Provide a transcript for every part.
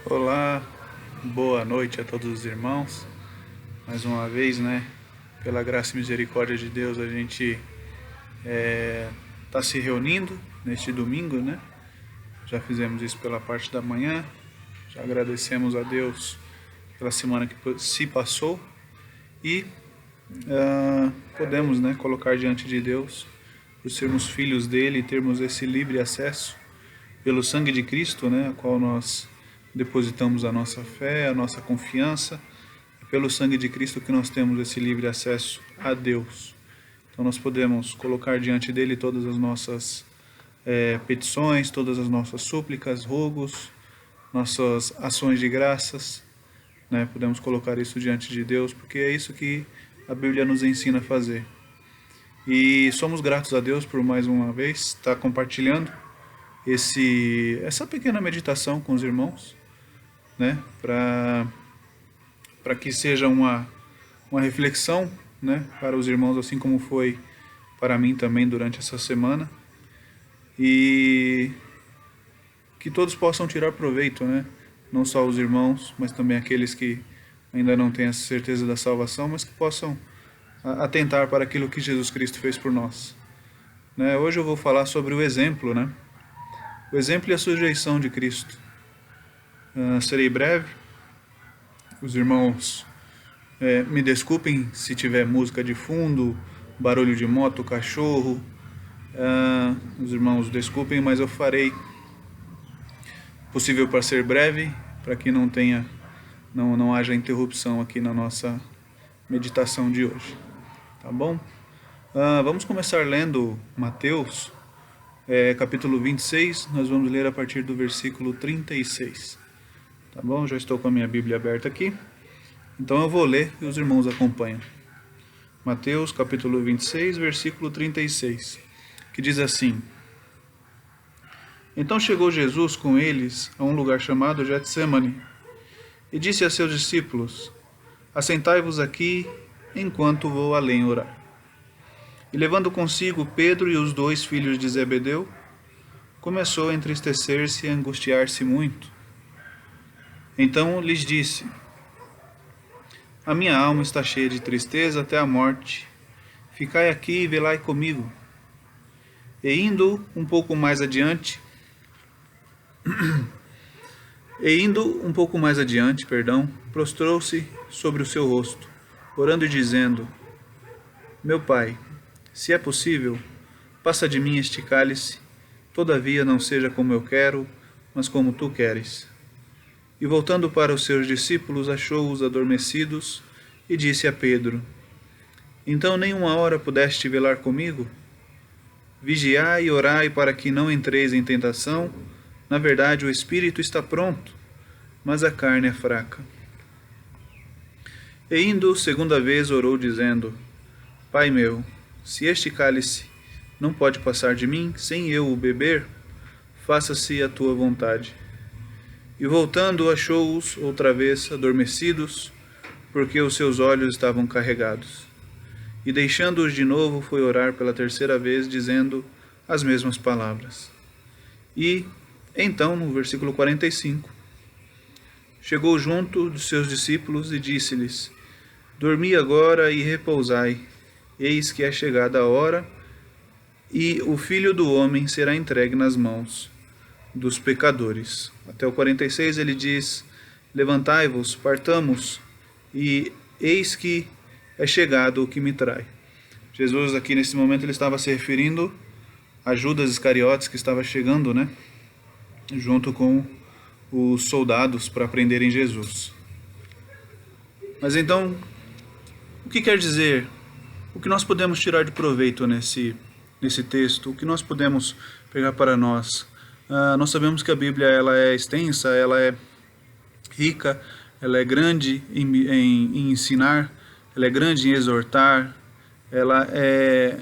Olá, boa noite a todos os irmãos. Mais uma vez, pela graça e misericórdia de Deus, a gente está se reunindo neste domingo, Já fizemos isso pela parte da manhã. Já agradecemos a Deus pela semana que se passou e podemos, colocar diante de Deus por sermos filhos dele e termos esse livre acesso pelo sangue de Cristo, a qual nós depositamos a nossa fé, a nossa confiança. É pelo sangue de Cristo que nós temos esse livre acesso a Deus. Então nós podemos colocar diante dele todas as nossas petições, todas as nossas súplicas, rogos, nossas ações de graças, Podemos colocar isso diante de Deus, porque é isso que a Bíblia nos ensina a fazer. E somos gratos a Deus por mais uma vez estar compartilhando essa pequena meditação com os irmãos, para que seja uma reflexão, para os irmãos, assim como foi para mim também durante essa semana, e que todos possam tirar proveito, não só os irmãos, mas também aqueles que ainda não têm essa certeza da salvação, mas que possam atentar para aquilo que Jesus Cristo fez por nós. Hoje eu vou falar sobre o exemplo, o exemplo e a sujeição de Cristo. Serei breve. Os irmãos me desculpem se tiver música de fundo, barulho de moto, cachorro. Os irmãos desculpem, mas eu farei possível para ser breve, para que não haja interrupção aqui na nossa meditação de hoje. Tá bom? Vamos começar lendo Mateus, capítulo 26, nós vamos ler a partir do versículo 36. Tá bom? Já estou com a minha Bíblia aberta aqui. Então eu vou ler e os irmãos acompanham. Mateus, capítulo 26, versículo 36, que diz assim: Então chegou Jesus com eles a um lugar chamado Getsêmani, e disse a seus discípulos: Assentai-vos aqui, enquanto vou além orar. E levando consigo Pedro e os 2 filhos de Zebedeu, começou a entristecer-se e a angustiar-se muito. Então lhes disse: A minha alma está cheia de tristeza até a morte. Ficai aqui e velai comigo. E indo um pouco mais adiante, prostrou-se sobre o seu rosto, orando e dizendo: Meu Pai, se é possível, passa de mim este cálice, todavia não seja como eu quero, mas como tu queres. E voltando para os seus discípulos, achou-os adormecidos, e disse a Pedro: Então nem uma hora pudeste velar comigo? Vigiai e orai para que não entreis em tentação. Na verdade, o espírito está pronto, mas a carne é fraca. E indo segunda vez orou, dizendo: Pai meu, se este cálice não pode passar de mim, sem eu o beber, faça-se a tua vontade. E voltando, achou-os outra vez adormecidos, porque os seus olhos estavam carregados. E deixando-os de novo, foi orar pela terceira vez, dizendo as mesmas palavras. E então, no versículo 45, chegou junto dos seus discípulos e disse-lhes: Dormi agora e repousai, eis que é chegada a hora, e o Filho do Homem será entregue nas mãos dos pecadores. Até o 46 ele diz: Levantai-vos, partamos, e eis que é chegado o que me trai. Jesus aqui nesse momento ele estava se referindo a Judas Iscariotes, que estava chegando, junto com os soldados para prenderem Jesus. Mas então, o que quer dizer? O que nós podemos tirar de proveito nesse texto? O que nós podemos pegar para nós? Nós sabemos que a Bíblia ela é extensa, ela é rica, ela é grande em ensinar, ela é grande em exortar, ela é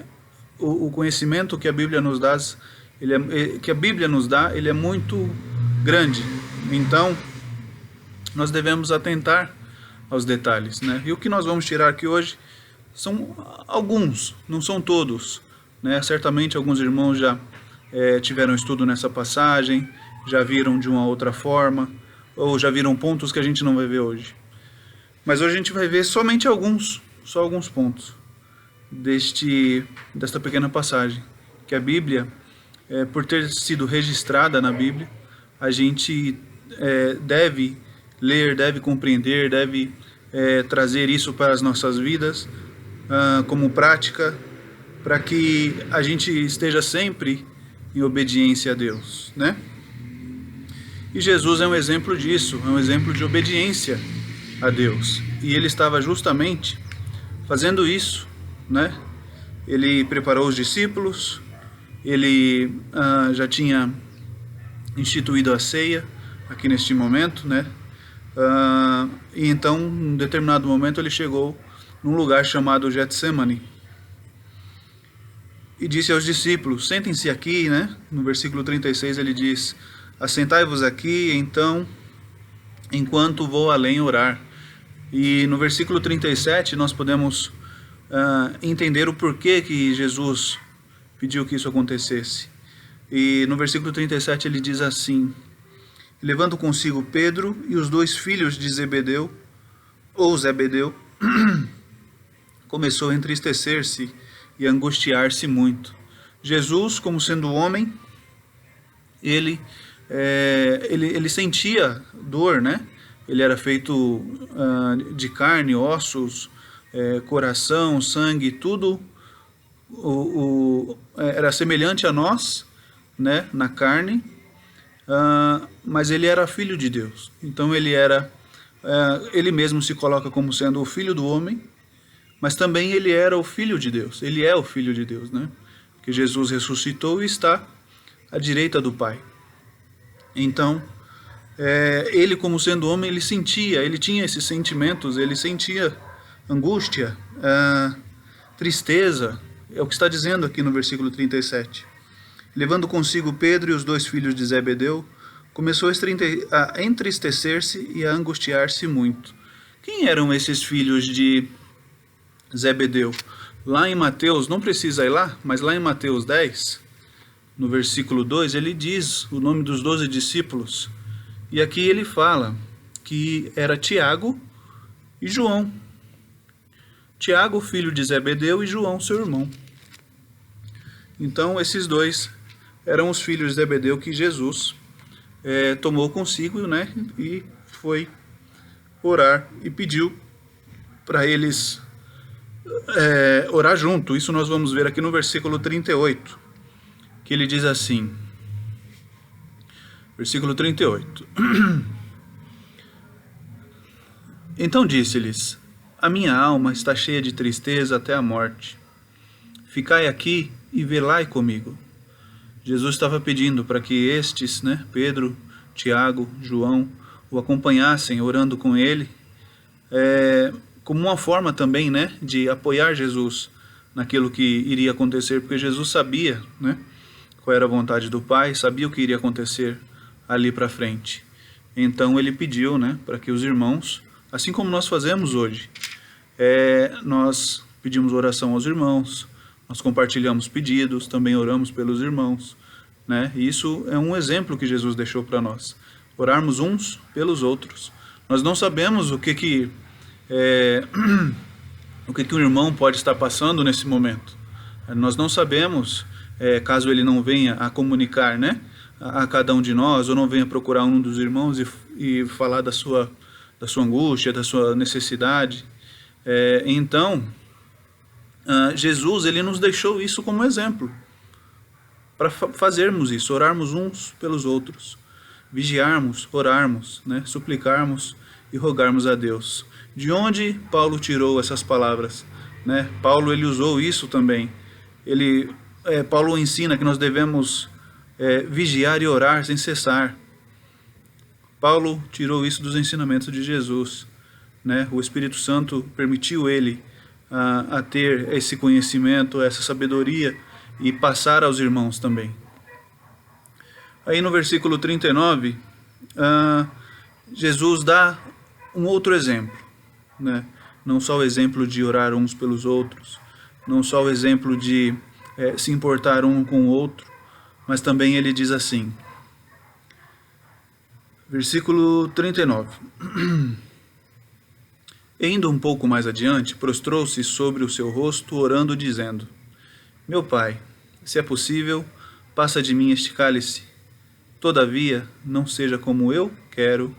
o conhecimento que a Bíblia nos dá, ele é muito grande. Então, nós devemos atentar aos detalhes, E o que nós vamos tirar aqui hoje são alguns, não são todos, Certamente alguns irmãos já tiveram estudo nessa passagem, já viram de uma outra forma, ou já viram pontos que a gente não vai ver hoje. Mas hoje a gente vai ver somente só alguns pontos desta pequena passagem, que a Bíblia, por ter sido registrada na Bíblia, a gente deve ler, deve compreender, deve trazer isso para as nossas vidas como prática, para que a gente esteja sempre em obediência a Deus, né? E Jesus é um exemplo disso, é um exemplo de obediência a Deus. E ele estava justamente fazendo isso, né? Ele preparou os discípulos, ele já tinha instituído a ceia aqui neste momento, né? E então, em determinado momento, ele chegou num lugar chamado Getsemane e disse aos discípulos: sentem-se aqui, né? No versículo 36 ele diz: assentai-vos aqui, então, enquanto vou além orar. E no versículo 37 nós podemos entender o porquê que Jesus pediu que isso acontecesse. E no versículo 37 ele diz assim: levando consigo Pedro e os 2 filhos de Zebedeu, ou Zebedeu, começou a entristecer-se e a angustiar-se muito. Jesus, como sendo homem, ele sentia dor, né? Ele era feito de carne, ossos, coração, sangue, tudo era semelhante a nós, né? Na carne, mas ele era filho de Deus. Então ele mesmo se coloca como sendo o filho do homem, mas também ele era o filho de Deus. Ele é o filho de Deus, né? Que Jesus ressuscitou e está à direita do Pai. Então, ele como sendo homem, ele tinha esses sentimentos, ele sentia angústia, tristeza, é o que está dizendo aqui no versículo 37. Levando consigo Pedro e os 2 filhos de Zebedeu, começou a entristecer-se e a angustiar-se muito. Quem eram esses filhos de Zebedeu? Lá em Mateus, não precisa ir lá, mas lá em Mateus 10, no versículo 2, ele diz o nome dos 12 discípulos. E aqui ele fala que era Tiago e João. Tiago, filho de Zebedeu, e João, seu irmão. Então, esses 2 eram os filhos de Zebedeu que Jesus tomou consigo, né? E foi orar e pediu para eles orar junto. Isso nós vamos ver aqui no versículo 38, que ele diz assim, versículo 38. Então disse-lhes: a minha alma está cheia de tristeza até a morte. Ficai aqui e velai comigo. Jesus estava pedindo para que estes, né, Pedro, Tiago, João, o acompanhassem orando com ele, como uma forma também, né, de apoiar Jesus naquilo que iria acontecer, porque Jesus sabia, né, qual era a vontade do Pai, sabia o que iria acontecer ali para frente. Então ele pediu, né, para que os irmãos, assim como nós fazemos hoje, nós pedimos oração aos irmãos, nós compartilhamos pedidos, também oramos pelos irmãos, né? E isso é um exemplo que Jesus deixou para nós, orarmos uns pelos outros. Nós não sabemos o que um irmão pode estar passando nesse momento. Nós não sabemos, caso ele não venha a comunicar, né, a cada um de nós, ou não venha procurar um dos irmãos e falar da sua angústia, da sua necessidade. Então, Jesus, ele nos deixou isso como exemplo, para fazermos isso, orarmos uns pelos outros, vigiarmos, orarmos, né, suplicarmos e rogarmos a Deus. De onde Paulo tirou essas palavras, né? Paulo, ele usou isso também. Paulo ensina que nós devemos vigiar e orar sem cessar. Paulo tirou isso dos ensinamentos de Jesus, né? O Espírito Santo permitiu ele a ter esse conhecimento, essa sabedoria e passar aos irmãos também. Aí no versículo 39, Jesus dá um outro exemplo, né? Não só o exemplo de orar uns pelos outros, não só o exemplo de se importar um com o outro, mas também ele diz assim, Versículo 39. Indo um pouco mais adiante, prostrou-se sobre o seu rosto, orando, dizendo: Meu Pai, se é possível, passa de mim este cálice. Todavia, não seja como eu quero,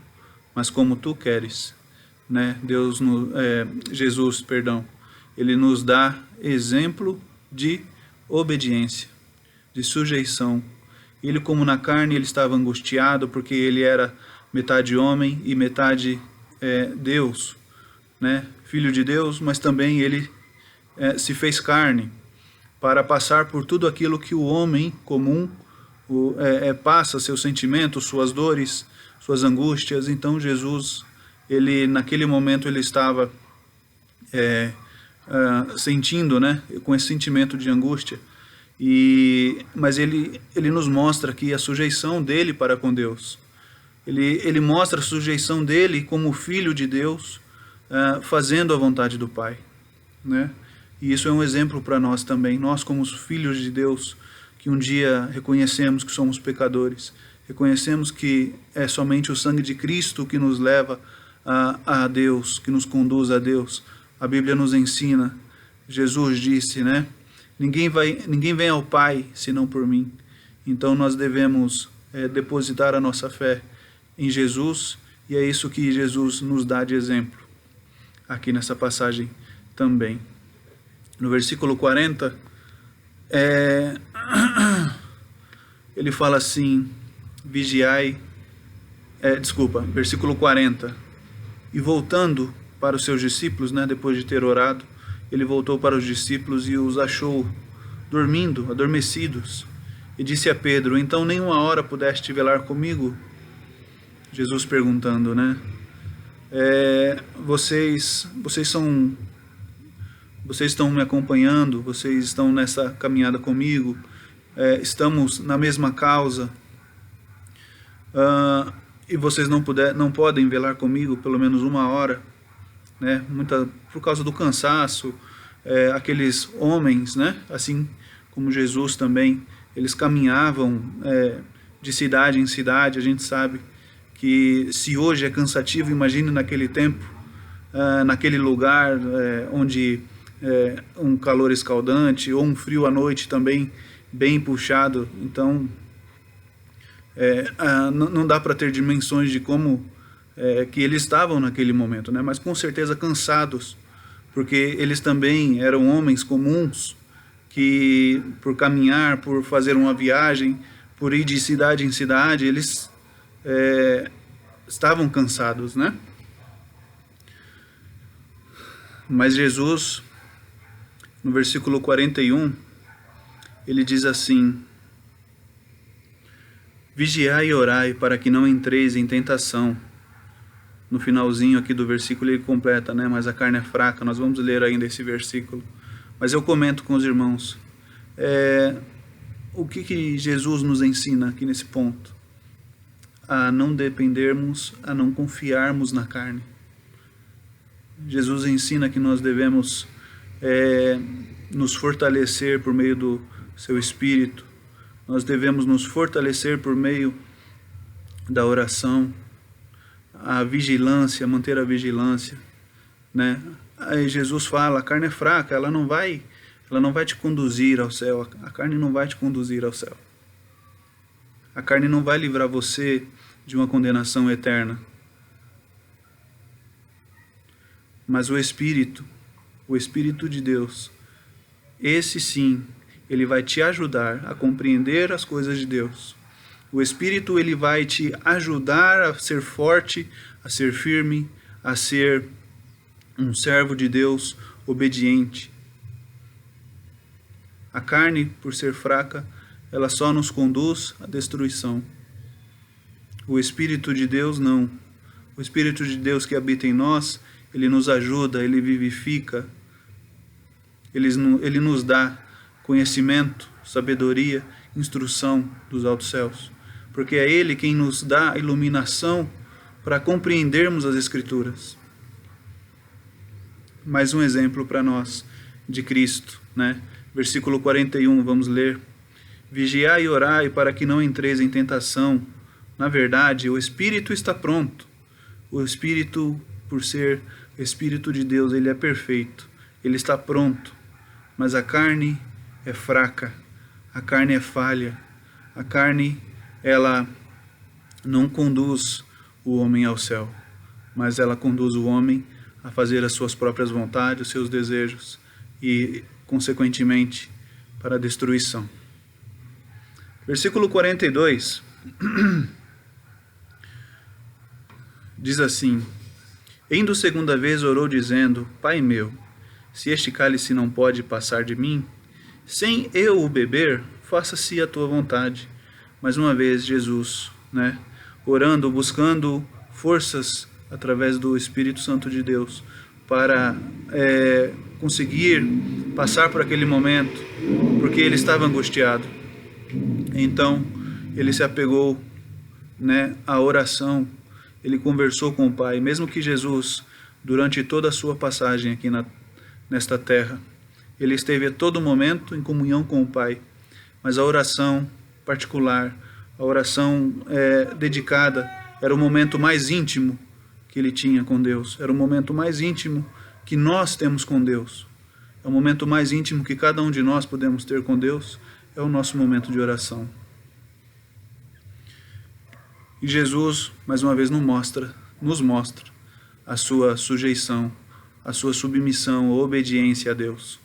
mas como tu queres. Né? Jesus, ele nos dá exemplo de obediência, de sujeição. Ele, como na carne, ele estava angustiado porque ele era metade homem e metade Deus, né? Filho de Deus, mas também ele se fez carne para passar por tudo aquilo que o homem comum passa, seus sentimentos, suas dores, suas angústias. Então Jesus, ele naquele momento ele estava sentindo, né, com esse sentimento de angústia. Mas ele nos mostra aqui a sujeição dele para com Deus. Ele mostra a sujeição dele como filho de Deus, fazendo a vontade do Pai, né? E isso é um exemplo para nós também. Nós, como os filhos de Deus, que um dia reconhecemos que somos pecadores, reconhecemos que é somente o sangue de Cristo que nos leva a Deus, que nos conduz a Deus. A Bíblia nos ensina, Jesus disse, né? Ninguém vem ao Pai senão por mim. Então nós devemos depositar a nossa fé em Jesus, e é isso que Jesus nos dá de exemplo aqui nessa passagem também. No versículo 40, ele fala assim, versículo 40, e voltando para os seus discípulos, né, depois de ter orado, ele voltou para os discípulos e os achou dormindo, adormecidos, e disse a Pedro: Então nem uma hora pudeste velar comigo? Jesus perguntando, né? Vocês estão me acompanhando, vocês estão nessa caminhada comigo, estamos na mesma causa, e vocês não podem velar comigo pelo menos uma hora, né? Por causa do cansaço. Aqueles homens, né? Assim como Jesus também, eles caminhavam de cidade em cidade. A gente sabe que se hoje é cansativo, imagine naquele tempo, naquele lugar onde um calor escaldante ou um frio à noite também bem puxado. Então não dá para ter dimensões de como que eles estavam naquele momento, né? Mas com certeza cansados, porque eles também eram homens comuns que, por caminhar, por fazer uma viagem, por ir de cidade em cidade, eles estavam cansados, né? Mas Jesus, no versículo 41, ele diz assim: Vigiai e orai para que não entreis em tentação. No finalzinho aqui do versículo ele completa, né? Mas a carne é fraca. Nós vamos ler ainda esse versículo. Mas eu comento com os irmãos. O que Jesus nos ensina aqui nesse ponto? A não dependermos, a não confiarmos na carne. Jesus ensina que nós devemos nos fortalecer por meio do seu Espírito. Nós devemos nos fortalecer por meio da oração, a vigilância, manter a vigilância, né? Aí Jesus fala, a carne é fraca, ela não vai te conduzir ao céu, a carne não vai te conduzir ao céu. A carne não vai livrar você de uma condenação eterna. Mas o Espírito de Deus, esse sim, ele vai te ajudar a compreender as coisas de Deus. O Espírito, ele vai te ajudar a ser forte, a ser firme, a ser um servo de Deus obediente. A carne, por ser fraca, ela só nos conduz à destruição. O Espírito de Deus não. O Espírito de Deus que habita em nós, ele nos ajuda, ele vivifica, ele nos dá conhecimento, sabedoria, instrução dos altos céus. Porque é Ele quem nos dá a iluminação para compreendermos as Escrituras. Mais um exemplo para nós de Cristo, né? Versículo 41, vamos ler. Vigiai e orai para que não entreis em tentação. Na verdade, o espírito está pronto. O espírito, por ser Espírito de Deus, ele é perfeito. Ele está pronto. Mas a carne é fraca. A carne é falha. A carne, ela não conduz o homem ao céu, mas ela conduz o homem a fazer as suas próprias vontades, os seus desejos e, consequentemente, para a destruição. Versículo 42 diz assim: Indo segunda vez orou dizendo: Pai meu, se este cálice não pode passar de mim, sem eu o beber, faça-se a tua vontade. Mais uma vez Jesus, orando, buscando forças através do Espírito Santo de Deus para conseguir passar por aquele momento, porque ele estava angustiado. Então ele se apegou à oração, ele conversou com o Pai, mesmo que Jesus, durante toda a sua passagem aqui nesta terra, ele esteve a todo momento em comunhão com o Pai, mas a oração particular, a oração dedicada, era o momento mais íntimo que ele tinha com Deus, era o momento mais íntimo que nós temos com Deus, é o momento mais íntimo que cada um de nós podemos ter com Deus, é o nosso momento de oração. E Jesus, mais uma vez, nos mostra a sua sujeição, a sua submissão, a obediência a Deus,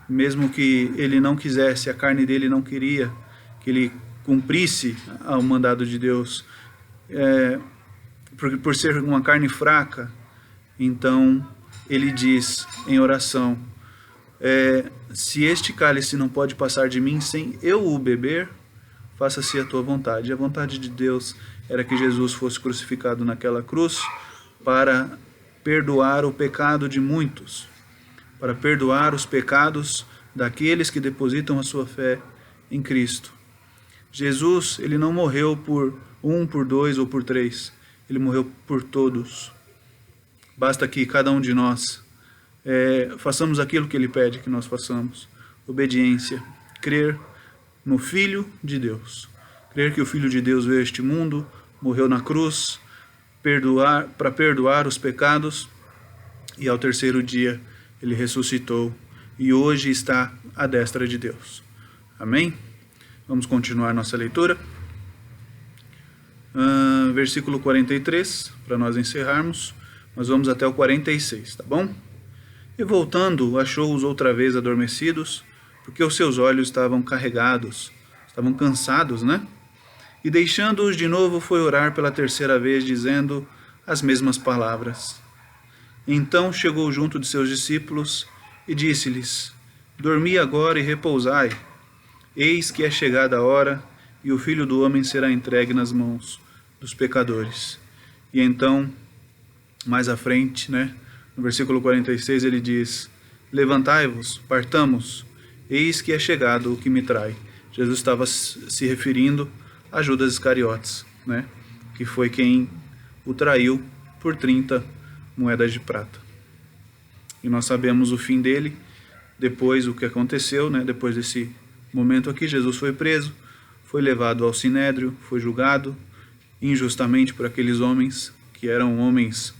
Mesmo que ele não quisesse, a carne dele não queria que ele cumprisse o mandado de Deus, por ser uma carne fraca, então ele diz em oração: se este cálice não pode passar de mim sem eu o beber, faça-se a tua vontade. A vontade de Deus era que Jesus fosse crucificado naquela cruz para perdoar o pecado de muitos, para perdoar os pecados daqueles que depositam a sua fé em Cristo. Jesus, ele não morreu por um, por dois ou por três, ele morreu por todos. Basta que cada um de nós façamos aquilo que ele pede que nós façamos. Obediência, crer no Filho de Deus, crer que o Filho de Deus veio a este mundo, morreu na cruz, para perdoar os pecados, e ao terceiro dia ele ressuscitou e hoje está à destra de Deus. Amém? Vamos continuar nossa leitura. Versículo 43, para nós encerrarmos. Nós vamos até o 46, tá bom? E voltando, achou-os outra vez adormecidos, porque os seus olhos estavam carregados, estavam cansados, E deixando-os de novo, foi orar pela terceira vez, dizendo as mesmas palavras. Então chegou junto de seus discípulos e disse-lhes: Dormi agora e repousai. Eis que é chegada a hora, e o Filho do Homem será entregue nas mãos dos pecadores. E então, mais à frente, no versículo 46, ele diz: Levantai-vos, partamos, eis que é chegado o que me trai. Jesus estava se referindo a Judas Iscariotes, que foi quem o traiu por 30 moedas de prata. E nós sabemos o fim dele, depois o que aconteceu, depois desse momento aqui, Jesus foi preso, foi levado ao Sinédrio, foi julgado injustamente por aqueles homens, que eram homens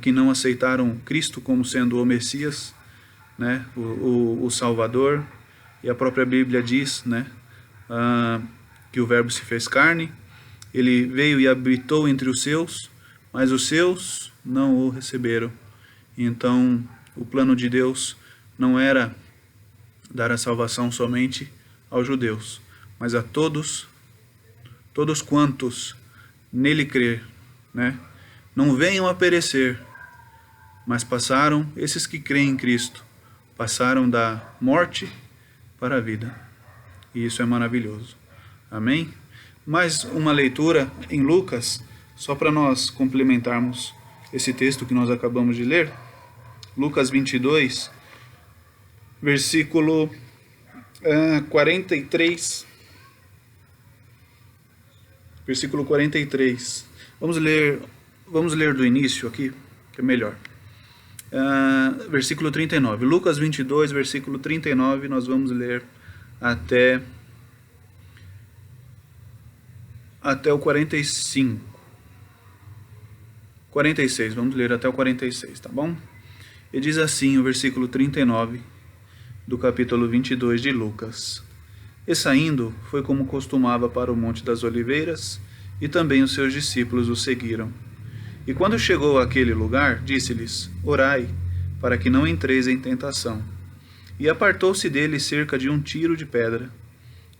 que não aceitaram Cristo como sendo o Messias, o Salvador, e a própria Bíblia diz, que o Verbo se fez carne, ele veio e habitou entre os seus, mas os seus não o receberam. Então, o plano de Deus não era dar a salvação somente aos judeus, mas a todos quantos nele crer, Não venham a perecer, mas esses que creem em Cristo, passaram da morte para a vida. E isso é maravilhoso. Amém? Mais uma leitura em Lucas, só para nós complementarmos esse texto que nós acabamos de ler. Lucas 22, versículo 43. Versículo 43. Vamos ler do início aqui, que é melhor. Versículo 39. Lucas 22, versículo 39, nós vamos ler até o 45. 46, vamos ler até o 46, tá bom? E diz assim o versículo 39 do capítulo 22 de Lucas. E saindo, foi como costumava para o Monte das Oliveiras, e também os seus discípulos o seguiram. E quando chegou àquele lugar, disse-lhes: Orai, para que não entreis em tentação. E apartou-se dele cerca de 1 tiro de pedra.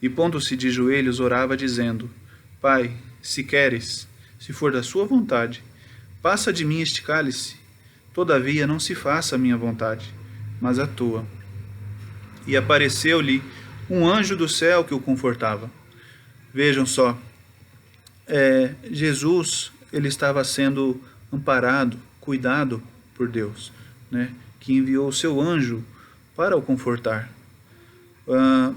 E pondo-se de joelhos, orava, dizendo: Pai, se queres, se for da sua vontade, passa de mim este cálice. Todavia não se faça a minha vontade, mas a tua. E apareceu-lhe um anjo do céu que o confortava. Vejam só, Jesus, ele estava sendo amparado, cuidado por Deus, né? Que enviou o seu anjo para o confortar.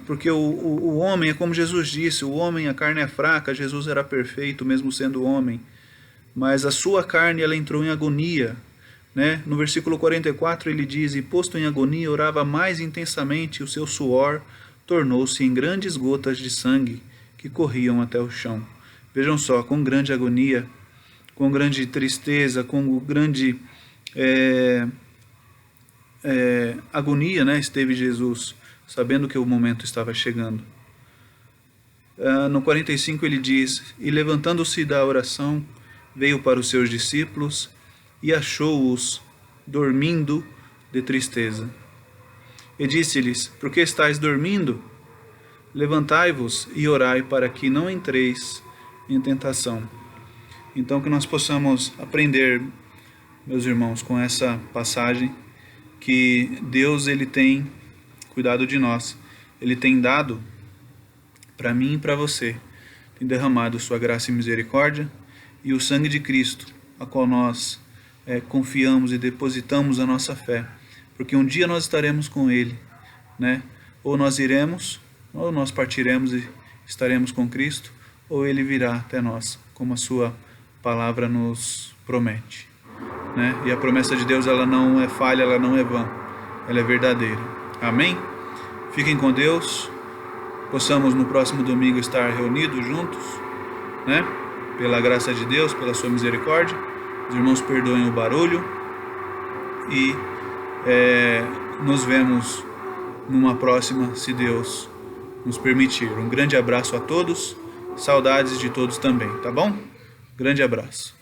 Porque o homem, é como Jesus disse, o homem, a carne é fraca, Jesus era perfeito mesmo sendo homem, mas a sua carne, ela entrou em agonia, né? No versículo 44 ele diz: E posto em agonia, orava mais intensamente, e o seu suor tornou-se em grandes gotas de sangue que corriam até o chão. Vejam só, com grande agonia, com grande tristeza, com grande agonia, né, esteve Jesus, sabendo que o momento estava chegando. No 45 ele diz: E levantando-se da oração, veio para os seus discípulos e achou-os dormindo de tristeza. E disse-lhes: Por que estáis dormindo? Levantai-vos e orai para que não entreis em tentação. Então que nós possamos aprender, meus irmãos, com essa passagem, que Deus, ele tem cuidado de nós. Ele tem dado para mim e para você, tem derramado sua graça e misericórdia, e o sangue de Cristo, a qual nós confiamos e depositamos a nossa fé, porque um dia nós estaremos com Ele, né? Ou nós iremos, ou nós partiremos e estaremos com Cristo, ou Ele virá até nós, como a sua palavra nos promete, né? E a promessa de Deus, ela não é falha, ela não é vã, ela é verdadeira. Amém? Fiquem com Deus, possamos no próximo domingo estar reunidos juntos, né? Pela graça de Deus, pela sua misericórdia. Os irmãos perdoem o barulho e nos vemos numa próxima, se Deus nos permitir. Um grande abraço a todos, saudades de todos também, tá bom? Grande abraço.